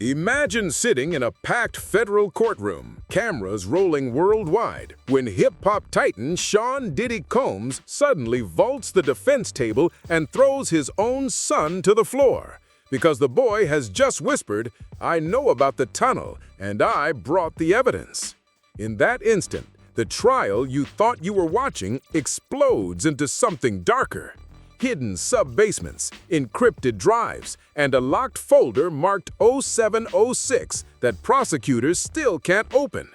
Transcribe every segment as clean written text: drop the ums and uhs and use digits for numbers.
Imagine sitting in a packed federal courtroom, cameras rolling worldwide, when hip-hop titan Sean Diddy Combs suddenly vaults the defense table and throws his own son to the floor. Because the boy has just whispered, "I know about the tunnel, and I brought the evidence." In that instant, the trial you thought you were watching explodes into something darker. Hidden sub-basements, encrypted drives, and a locked folder marked 0706 that prosecutors still can't open.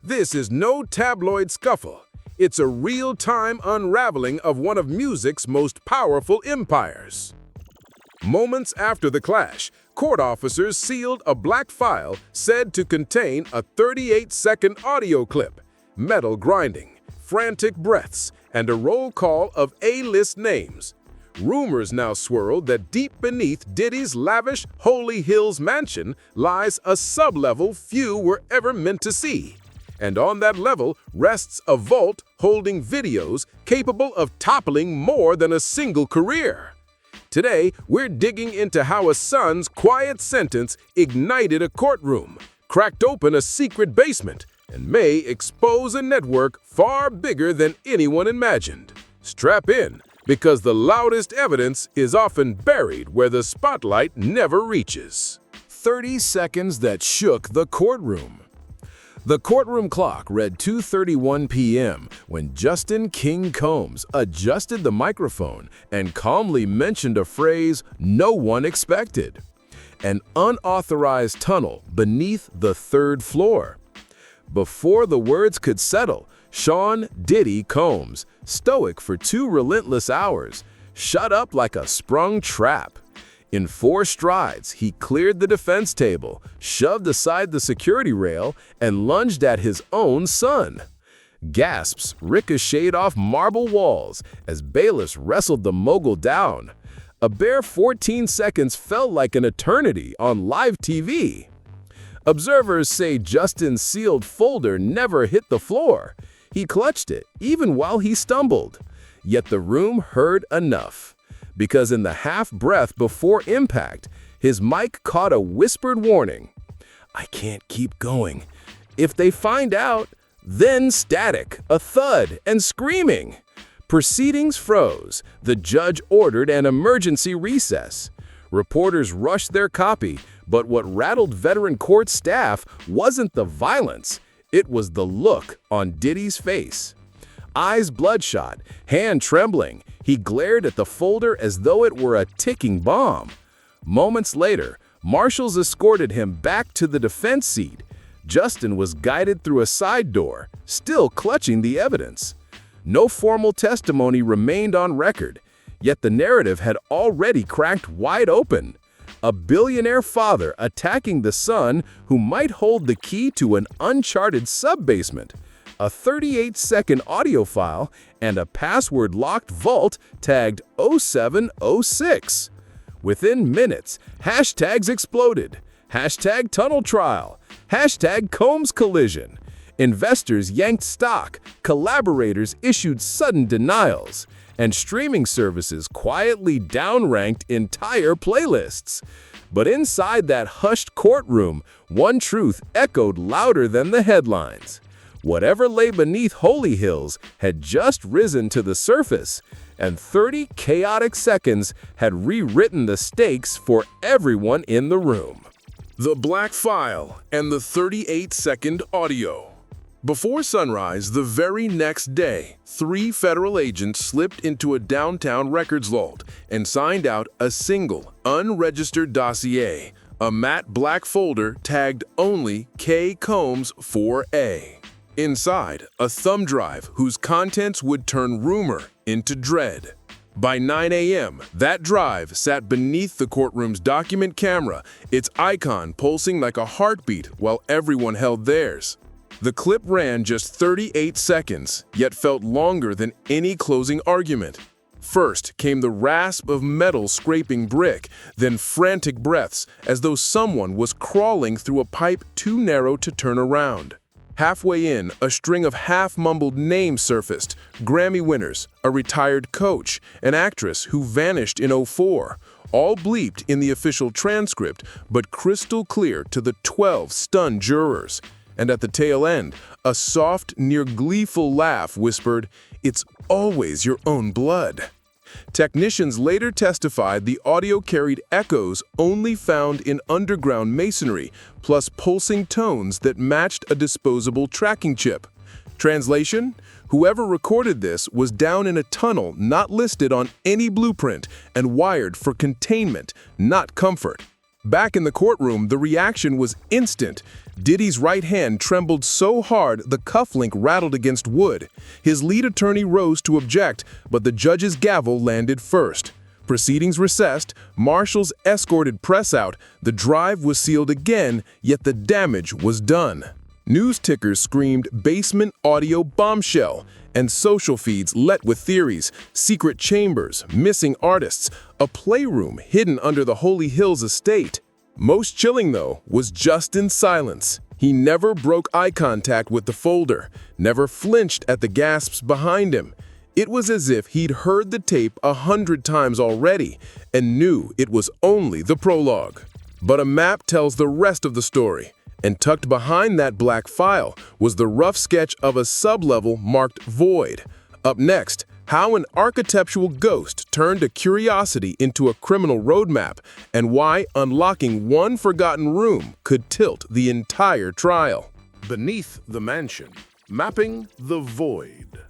This is no tabloid scuffle. It's a real-time unraveling of one of music's most powerful empires. Moments after the clash, court officers sealed a black file said to contain a 38-second audio clip, metal grinding, frantic breaths, and a roll call of A-list names. Rumors now swirl that deep beneath Diddy's lavish Holy Hills mansion lies a sub-level few were ever meant to see. And on that level rests a vault holding videos capable of toppling more than a single career. Today, we're digging into how a son's quiet sentence ignited a courtroom, cracked open a secret basement, and may expose a network far bigger than anyone imagined. Strap in, because the loudest evidence is often buried where the spotlight never reaches. 30 seconds that shook the courtroom. The courtroom clock read 2:31 p.m. when Justin King Combs adjusted the microphone and calmly mentioned a phrase no one expected: an unauthorized tunnel beneath the third floor. Before the words could settle, Sean Diddy Combs, stoic for 2 relentless hours, shut up like a sprung trap. In 4 strides, he cleared the defense table, shoved aside the security rail, and lunged at his own son. Gasps ricocheted off marble walls as bailiffs wrestled the mogul down. A bare 14 seconds felt like an eternity on live TV. Observers say Justin's sealed folder never hit the floor. He clutched it, even while he stumbled. Yet the room heard enough. Because in the half-breath before impact, his mic caught a whispered warning. "I can't keep going. If they find out," then static, a thud, and screaming. Proceedings froze. The judge ordered an emergency recess. Reporters rushed their copy, but what rattled veteran court staff wasn't the violence. It was the look on Diddy's face. Eyes bloodshot, hand trembling, he glared at the folder as though it were a ticking bomb. Moments later, marshals escorted him back to the defense seat. Justin was guided through a side door, still clutching the evidence. No formal testimony remained on record, yet the narrative had already cracked wide open. A billionaire father attacking the son who might hold the key to an uncharted sub-basement, a 38-second audio file, and a password-locked vault tagged 0706. Within minutes, hashtags exploded. Hashtag tunnel trial. Hashtag Combs collision. Investors yanked stock, collaborators issued sudden denials, and streaming services quietly downranked entire playlists. But inside that hushed courtroom, one truth echoed louder than the headlines. Whatever lay beneath Holy Hills had just risen to the surface, and 30 chaotic seconds had rewritten the stakes for everyone in the room. The Black File and the 38-second audio. Before sunrise the very next day, 3 federal agents slipped into a downtown records vault and signed out a single, unregistered dossier, a matte black folder tagged only K. Combs 4A. Inside, a thumb drive whose contents would turn rumor into dread. By 9 a.m., that drive sat beneath the courtroom's document camera, its icon pulsing like a heartbeat while everyone held theirs. The clip ran just 38 seconds, yet felt longer than any closing argument. First came the rasp of metal scraping brick, then frantic breaths as though someone was crawling through a pipe too narrow to turn around. Halfway in, a string of half-mumbled names surfaced. Grammy winners, a retired coach, an actress who vanished in '04. All bleeped in the official transcript, but crystal clear to the 12 stunned jurors. And at the tail end, a soft, near gleeful laugh whispered, "It's always your own blood." Technicians later testified the audio carried echoes only found in underground masonry, plus pulsing tones that matched a disposable tracking chip. Translation? Whoever recorded this was down in a tunnel not listed on any blueprint and wired for containment, not comfort. Back in the courtroom, the reaction was instant. Diddy's right hand trembled so hard the cufflink rattled against wood. His lead attorney rose to object, but the judge's gavel landed first. Proceedings recessed, marshals escorted press out, the drive was sealed again, yet the damage was done. News tickers screamed basement audio bombshell, and social feeds let with theories, secret chambers, missing artists, a playroom hidden under the Holy Hills estate. Most chilling, though, was Justin's silence. He never broke eye contact with the folder, never flinched at the gasps behind him. It was as if he'd heard the tape 100 times already and knew it was only the prologue. But a map tells the rest of the story. And tucked behind that black file was the rough sketch of a sublevel marked Void. Up next, how an architectural ghost turned a curiosity into a criminal roadmap, and why unlocking one forgotten room could tilt the entire trial. Beneath the mansion, mapping the Void.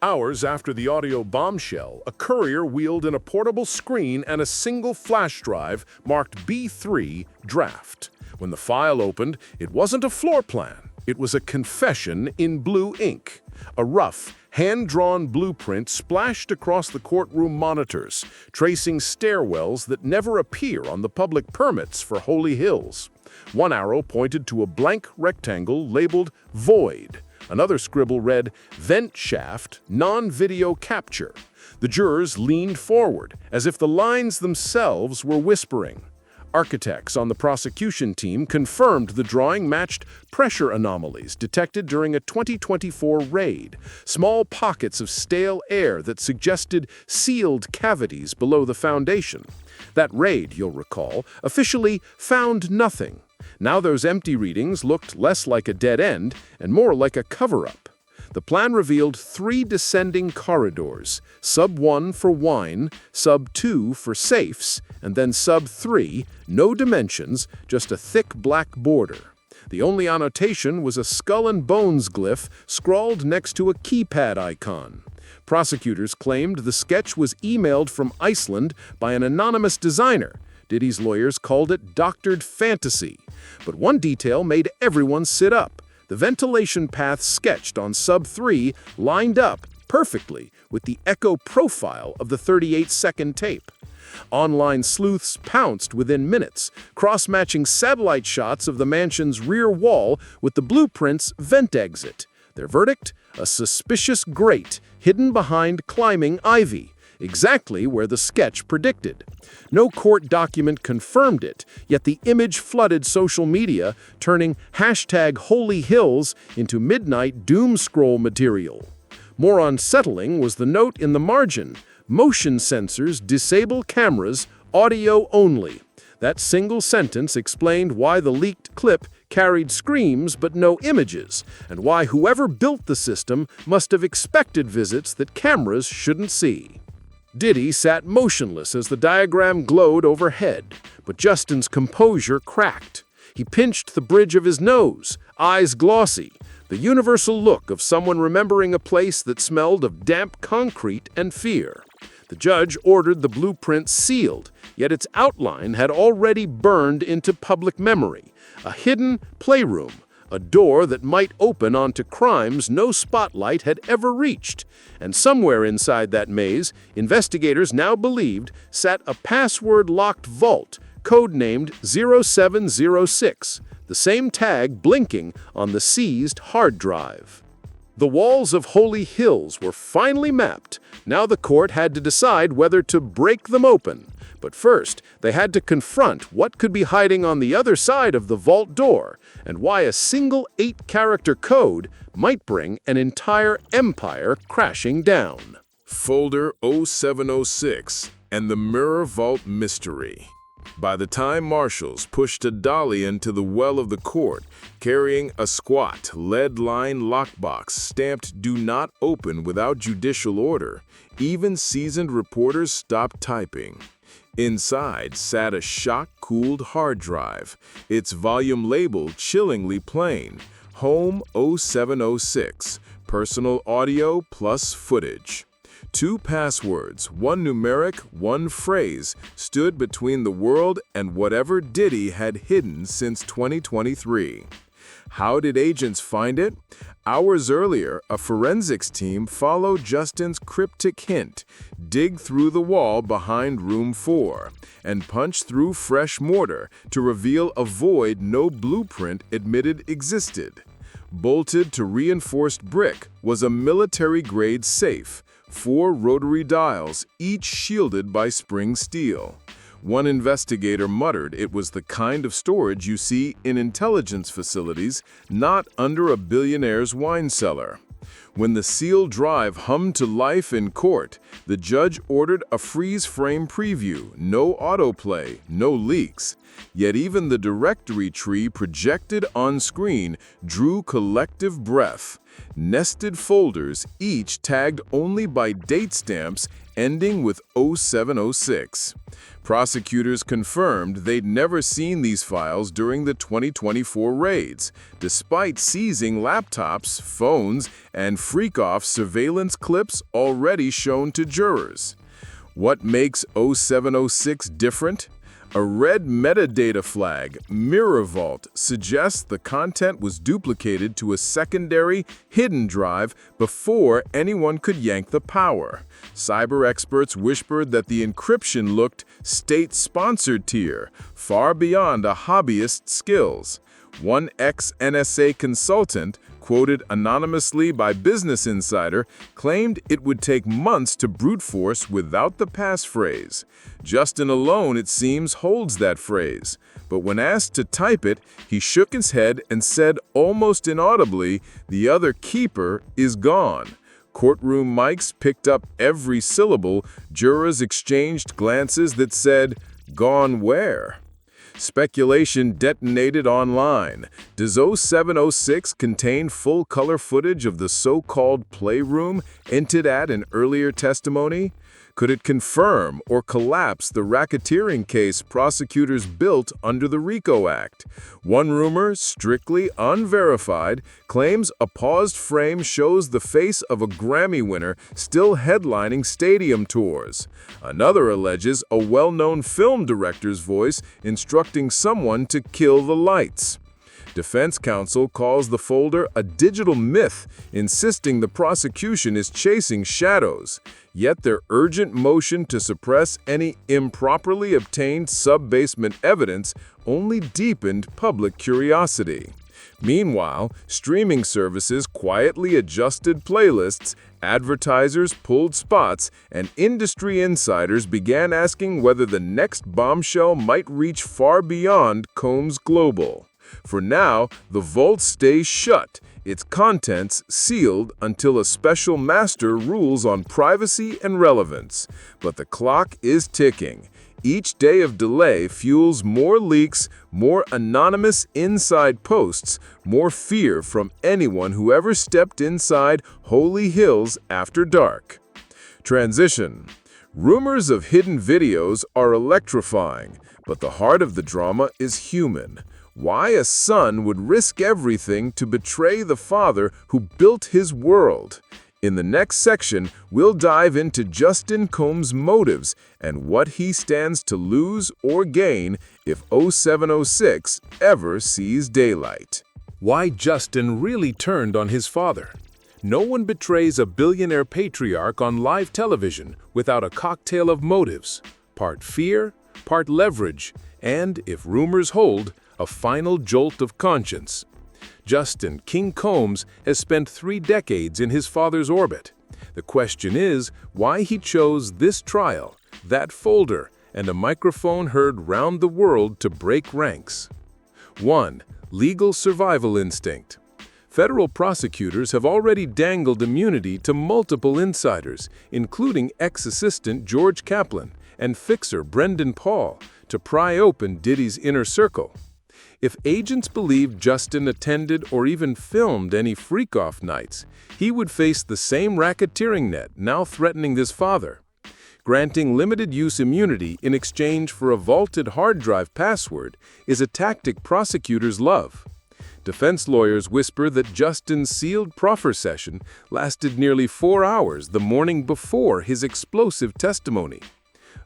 Hours after the audio bombshell, a courier wheeled in a portable screen and a single flash drive marked B3 Draft. When the file opened, it wasn't a floor plan. It was a confession in blue ink. A rough, hand-drawn blueprint splashed across the courtroom monitors, tracing stairwells that never appear on the public permits for Holy Hills. One arrow pointed to a blank rectangle labeled Void. Another scribble read, "Vent shaft, non-video capture." The jurors leaned forward, as if the lines themselves were whispering. Architects on the prosecution team confirmed the drawing matched pressure anomalies detected during a 2024 raid, small pockets of stale air that suggested sealed cavities below the foundation. That raid, you'll recall, officially found nothing. Now those empty readings looked less like a dead end and more like a cover-up. The plan revealed 3 descending corridors, sub-1 for wine, sub-2 for safes, and then sub-3, no dimensions, just a thick black border. The only annotation was a skull and bones glyph scrawled next to a keypad icon. Prosecutors claimed the sketch was emailed from Iceland by an anonymous designer. Diddy's lawyers called it doctored fantasy. But one detail made everyone sit up. The ventilation path sketched on sub-3 lined up perfectly with the echo profile of the 38-second tape. Online sleuths pounced within minutes, cross-matching satellite shots of the mansion's rear wall with the blueprint's vent exit. Their verdict? A suspicious grate hidden behind climbing ivy, exactly where the sketch predicted. No court document confirmed it, yet the image flooded social media, turning #HolyHills into midnight doom scroll material. More unsettling was the note in the margin: motion sensors disable cameras, audio only. That single sentence explained why the leaked clip carried screams but no images, and why whoever built the system must have expected visits that cameras shouldn't see. Diddy sat motionless as the diagram glowed overhead, but Justin's composure cracked. He pinched the bridge of his nose, eyes glossy, the universal look of someone remembering a place that smelled of damp concrete and fear. The judge ordered the blueprint sealed, yet its outline had already burned into public memory. A hidden playroom, a door that might open onto crimes no spotlight had ever reached. And somewhere inside that maze, investigators now believed sat a password-locked vault, codenamed 0706, the same tag blinking on the seized hard drive. The walls of Holy Hills were finally mapped. Now the court had to decide whether to break them open. But first, they had to confront what could be hiding on the other side of the vault door, and why a single 8-character code might bring an entire empire crashing down. Folder 0706 and the Mirror Vault Mystery. By the time marshals pushed a dolly into the well of the court, carrying a squat, lead-lined lockbox stamped "Do not open without judicial order," even seasoned reporters stopped typing. Inside sat a shock-cooled hard drive, its volume label chillingly plain, Home 0706, personal audio plus footage. 2 passwords, 1 numeric, 1 phrase, stood between the world and whatever Diddy had hidden since 2023. How did agents find it? Hours earlier, a forensics team followed Justin's cryptic hint, dig through the wall behind room 4, and punch through fresh mortar to reveal a void no blueprint admitted existed. Bolted to reinforced brick was a military-grade safe, 4 rotary dials, each shielded by spring steel. One investigator muttered it was the kind of storage you see in intelligence facilities, not under a billionaire's wine cellar. When the sealed drive hummed to life in court, the judge ordered a freeze-frame preview, no autoplay, no leaks. Yet even the directory tree projected on screen drew collective breath. Nested folders, each tagged only by date stamps ending with 0706. Prosecutors confirmed they'd never seen these files during the 2024 raids, despite seizing laptops, phones, and freak-off surveillance clips already shown to jurors. What makes 0706 different? A red metadata flag, Mirror Vault, suggests the content was duplicated to a secondary, hidden drive before anyone could yank the power. Cyber experts whispered that the encryption looked state-sponsored tier, far beyond a hobbyist's skills. One ex-NSA consultant, quoted anonymously by Business Insider, claimed it would take months to brute force without the passphrase. Justin alone, it seems, holds that phrase. But when asked to type it, he shook his head and said almost inaudibly, "The other keeper is gone." Courtroom mics picked up every syllable. Jurors exchanged glances that said, "Gone where?" Speculation detonated online. Does 0706 contain full-color footage of the so-called playroom hinted at in earlier testimony? Could it confirm or collapse the racketeering case prosecutors built under the RICO Act? One rumor, strictly unverified, claims a paused frame shows the face of a Grammy winner still headlining stadium tours. Another alleges a well-known film director's voice instructing someone to kill the lights. Defense counsel calls the folder a digital myth, insisting the prosecution is chasing shadows. Yet their urgent motion to suppress any improperly obtained sub-basement evidence only deepened public curiosity. Meanwhile, streaming services quietly adjusted playlists, advertisers pulled spots, and industry insiders began asking whether the next bombshell might reach far beyond Combs Global. For now, the vault stays shut, its contents sealed until a special master rules on privacy and relevance. But the clock is ticking. Each day of delay fuels more leaks, more anonymous inside posts, more fear from anyone who ever stepped inside Holy Hills after dark. Transition. Rumors of hidden videos are electrifying, but the heart of the drama is human. Why a son would risk everything to betray the father who built his world. In the next section, we'll dive into Justin Combs' motives and what he stands to lose or gain if 0706 ever sees daylight. Why Justin really turned on his father. No one betrays a billionaire patriarch on live television without a cocktail of motives, part fear, part leverage, and, if rumors hold, a final jolt of conscience. Justin King Combs has spent 3 decades in his father's orbit. The question is why he chose this trial, that folder, and a microphone heard round the world to break ranks. 1. Legal survival instinct. Federal prosecutors have already dangled immunity to multiple insiders, including ex-assistant George Kaplan and fixer Brendan Paul, to pry open Diddy's inner circle. If agents believed Justin attended or even filmed any freak-off nights, he would face the same racketeering net now threatening his father. Granting limited-use immunity in exchange for a vaulted hard drive password is a tactic prosecutors love. Defense lawyers whisper that Justin's sealed proffer session lasted nearly 4 hours the morning before his explosive testimony.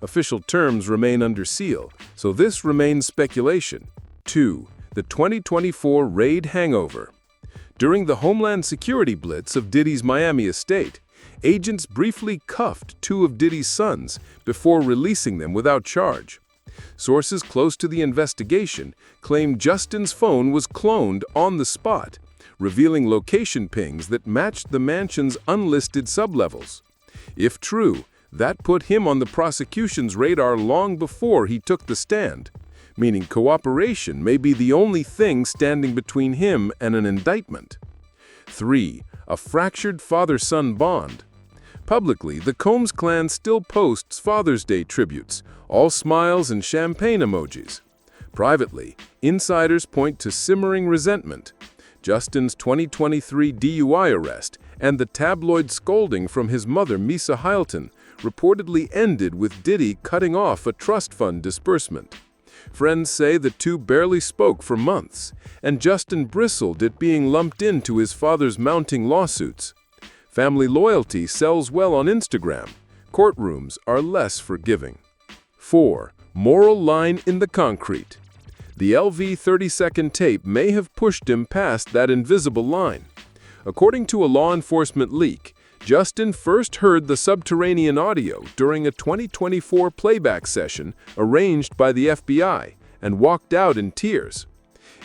Official terms remain under seal, so this remains speculation. 2. The 2024 raid hangover. During the Homeland Security blitz of Diddy's Miami estate, agents briefly cuffed 2 of Diddy's sons before releasing them without charge. Sources close to the investigation claim Justin's phone was cloned on the spot, revealing location pings that matched the mansion's unlisted sublevels. If true, that put him on the prosecution's radar long before he took the stand, meaning cooperation may be the only thing standing between him and an indictment. 3. A fractured father-son bond. Publicly, the Combs clan still posts Father's Day tributes, all smiles and champagne emojis. Privately, insiders point to simmering resentment. Justin's 2023 DUI arrest and the tabloid scolding from his mother, Misa Hylton, reportedly ended with Diddy cutting off a trust fund disbursement. Friends say the two barely spoke for months, and Justin bristled at being lumped into his father's mounting lawsuits. Family loyalty sells well on Instagram. Courtrooms are less forgiving. 4. Moral line in the concrete. The LV 30-second tape may have pushed him past that invisible line. According to a law enforcement leak, Justin first heard the subterranean audio during a 2024 playback session arranged by the FBI and walked out in tears.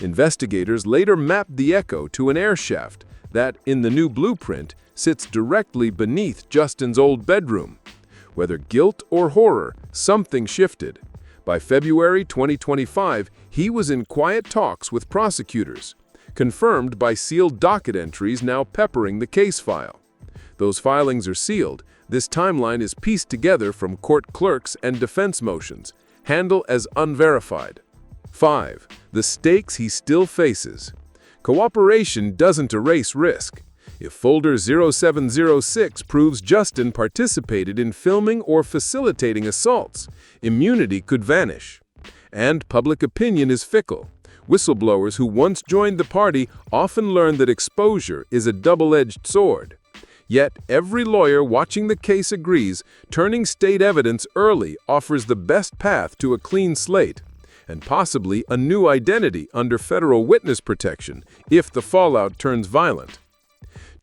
Investigators later mapped the echo to an air shaft that, in the new blueprint, sits directly beneath Justin's old bedroom. Whether guilt or horror, something shifted. By February 2025, he was in quiet talks with prosecutors, confirmed by sealed docket entries now peppering the case file. Those filings are sealed. This timeline is pieced together from court clerks and defense motions, handled as unverified. 5. The stakes he still faces. Cooperation doesn't erase risk. If folder 0706 proves Justin participated in filming or facilitating assaults, immunity could vanish. And public opinion is fickle. Whistleblowers who once joined the party often learn that exposure is a double-edged sword. Yet, every lawyer watching the case agrees turning state evidence early offers the best path to a clean slate, and possibly a new identity under federal witness protection if the fallout turns violent.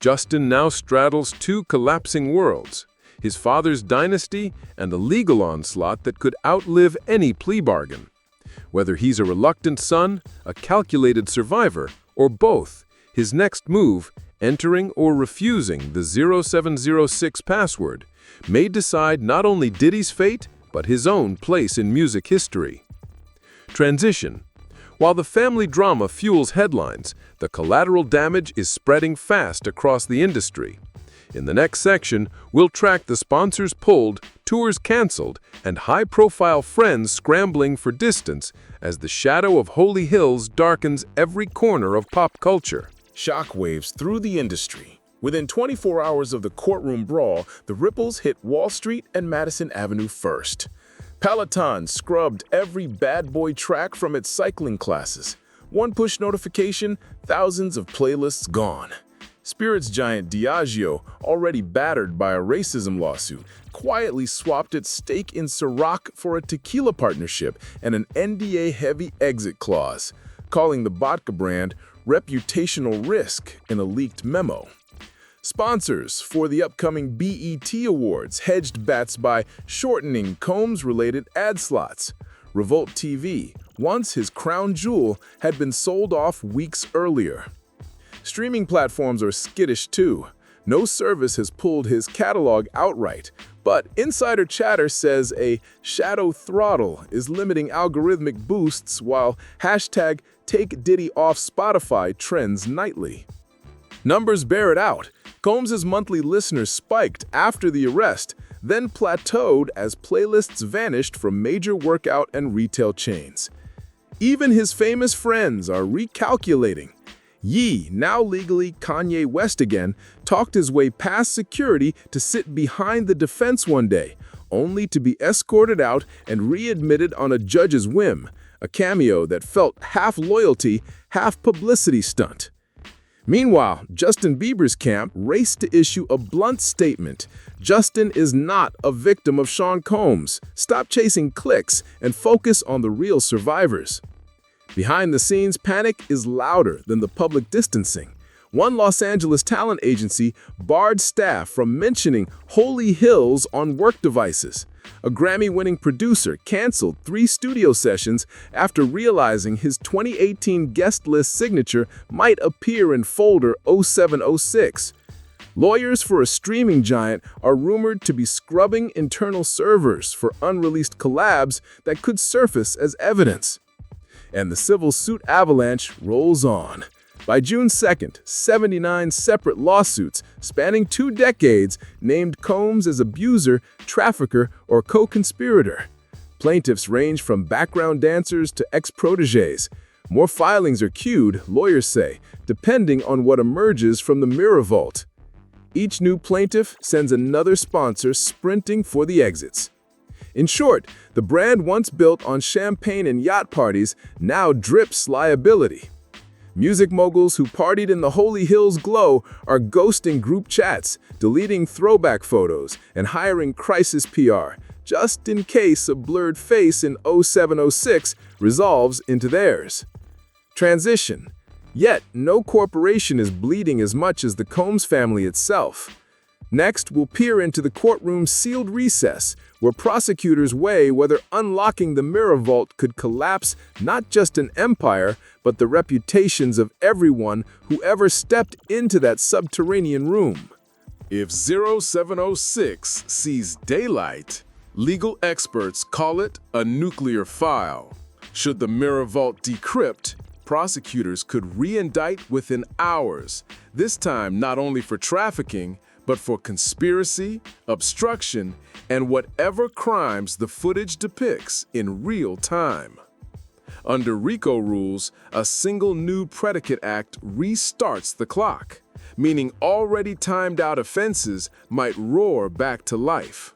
Justin now straddles 2 collapsing worlds, his father's dynasty and a legal onslaught that could outlive any plea bargain. Whether he's a reluctant son, a calculated survivor, or both, his next move, entering or refusing the 0706 password, may decide not only Diddy's fate, but his own place in music history. Transition. While the family drama fuels headlines, the collateral damage is spreading fast across the industry. In the next section, we'll track the sponsors pulled, tours canceled, and high-profile friends scrambling for distance as the shadow of Holy Hills darkens every corner of pop culture. Shockwaves through the industry. Within 24 hours of the courtroom brawl, the ripples hit Wall Street and Madison Avenue first. Peloton scrubbed every bad boy track from its cycling classes. One push notification, thousands of playlists gone. Spirits giant Diageo, already battered by a racism lawsuit, quietly swapped its stake in Ciroc for a tequila partnership and an NDA-heavy exit clause, calling the vodka brand reputational risk in a leaked memo. Sponsors for the upcoming BET Awards hedged bets by shortening Combs-related ad slots. Revolt TV, once his crown jewel, had been sold off weeks earlier. Streaming platforms are skittish too. No service has pulled his catalog outright, but insider chatter says a shadow throttle is limiting algorithmic boosts while hashtag Take Diddy off Spotify trends nightly. Numbers bear it out. Combs' monthly listeners spiked after the arrest, then plateaued as playlists vanished from major workout and retail chains. Even his famous friends are recalculating. Ye, now legally Kanye West again, talked his way past security to sit behind the defense one day, only to be escorted out and readmitted on a judge's whim, a cameo that felt half loyalty, half publicity stunt. Meanwhile, Justin Bieber's camp raced to issue a blunt statement. Justin is not a victim of Sean Combs. Stop chasing clicks and focus on the real survivors. Behind the scenes, panic is louder than the public distancing. One Los Angeles talent agency barred staff from mentioning Holy Hills on work devices. A Grammy-winning producer canceled 3 studio sessions after realizing his 2018 guest list signature might appear in folder 0706. Lawyers for a streaming giant are rumored to be scrubbing internal servers for unreleased collabs that could surface as evidence. And the civil suit avalanche rolls on. By June 2nd, 79 separate lawsuits spanning 2 decades named Combs as abuser, trafficker, or co-conspirator. Plaintiffs range from background dancers to ex-protégés. More filings are queued, lawyers say, depending on what emerges from the mirror vault. Each new plaintiff sends another sponsor sprinting for the exits. In short, the brand once built on champagne and yacht parties now drips liability. Music moguls who partied in the Holy Hills glow are ghosting group chats, deleting throwback photos, and hiring crisis PR, just in case a blurred face in 0706 resolves into theirs. Transition. Yet, no corporation is bleeding as much as the Combs family itself. Next, we'll peer into the courtroom's sealed recess, where prosecutors weigh whether unlocking the mirror vault could collapse not just an empire, but the reputations of everyone who ever stepped into that subterranean room. If 0706 sees daylight, legal experts call it a nuclear file. Should the mirror vault decrypt, prosecutors could re-indict within hours, this time not only for trafficking, but for conspiracy, obstruction, and whatever crimes the footage depicts in real time. Under RICO rules, a single new predicate act restarts the clock, meaning already timed-out offenses might roar back to life.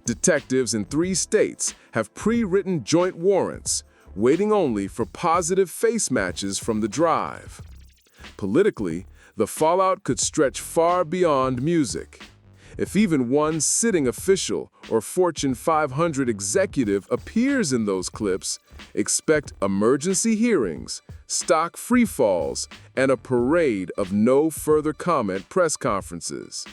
Detectives in 3 states have pre-written joint warrants, waiting only for positive face matches from the drive. Politically, the fallout could stretch far beyond music. If even one sitting official or Fortune 500 executive appears in those clips, expect emergency hearings, stock freefalls, and a parade of no further comment press conferences.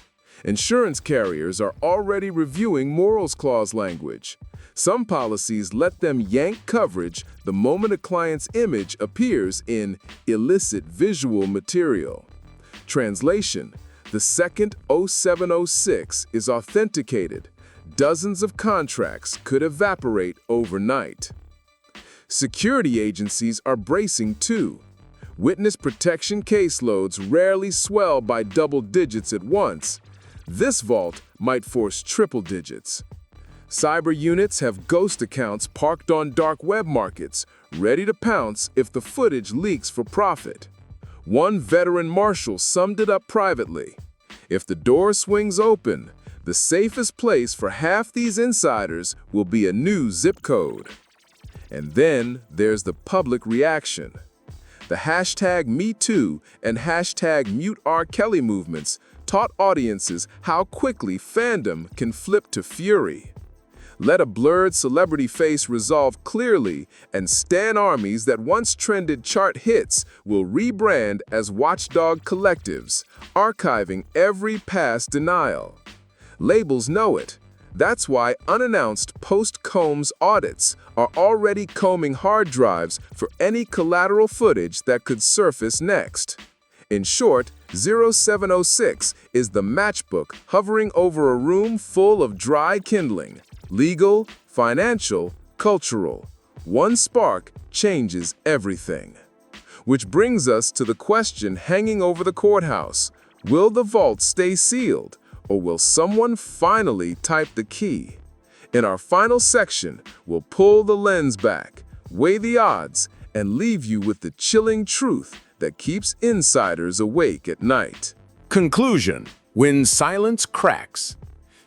Insurance carriers are already reviewing morals clause language. Some policies let them yank coverage the moment a client's image appears in illicit visual material. Translation: the second 0706 is authenticated, dozens of contracts could evaporate overnight. Security agencies are bracing too. Witness protection caseloads rarely swell by double digits at once. This vault might force triple digits. Cyber units have ghost accounts parked on dark web markets, ready to pounce if the footage leaks for profit. One veteran marshal summed it up privately: if the door swings open, the safest place for half these insiders will be a new zip code. And then there's the public reaction. The hashtag #MeToo and hashtag #MuteRKelly movements taught audiences how quickly fandom can flip to fury. Let a blurred celebrity face resolve clearly, and stan armies that once trended chart hits will rebrand as watchdog collectives, archiving every past denial. Labels know it. That's why unannounced post-Combs audits are already combing hard drives for any collateral footage that could surface next. In short, 0706 is the matchbook hovering over a room full of dry kindling, legal, financial, cultural. One spark changes everything. Which brings us to the question hanging over the courthouse. Will the vault stay sealed, or will someone finally type the key? In our final section, we'll pull the lens back, weigh the odds, and leave you with the chilling truth that keeps insiders awake at night. Conclusion: when silence cracks.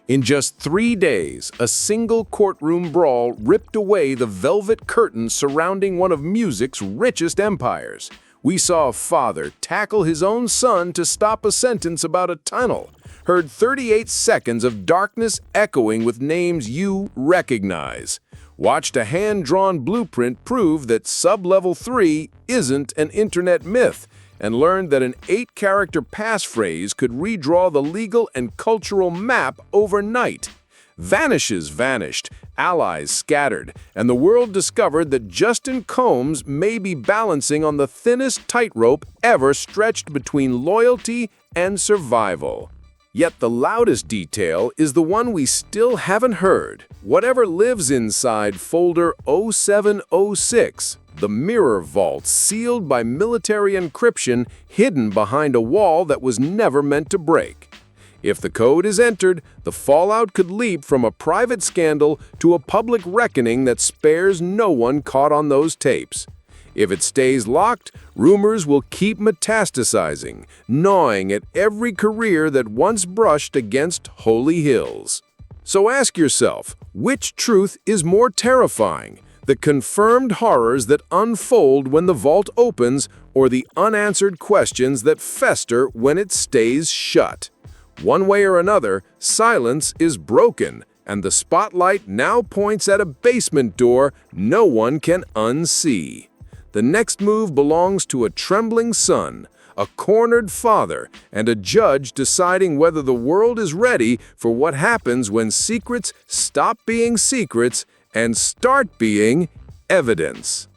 In just 3 days, a single courtroom brawl ripped away the velvet curtain surrounding one of music's richest empires. We saw a father tackle his own son to stop a sentence about a tunnel, heard 38 seconds of darkness echoing with names you recognize, watched a hand-drawn blueprint prove that Sub-Level 3 isn't an internet myth, and learned that an 8-character passphrase could redraw the legal and cultural map overnight. Vanishes vanished, allies scattered, and the world discovered that Justin Combs may be balancing on the thinnest tightrope ever stretched between loyalty and survival. Yet the loudest detail is the one we still haven't heard. Whatever lives inside folder 0706, the mirror vault sealed by military encryption hidden behind a wall that was never meant to break. If the code is entered, the fallout could leap from a private scandal to a public reckoning that spares no one caught on those tapes. If it stays locked, rumors will keep metastasizing, gnawing at every career that once brushed against holy hills. So ask yourself, which truth is more terrifying? The confirmed horrors that unfold when the vault opens, or the unanswered questions that fester when it stays shut? One way or another, silence is broken, and the spotlight now points at a basement door no one can unsee. The next move belongs to a trembling son, a cornered father, and a judge deciding whether the world is ready for what happens when secrets stop being secrets and start being evidence.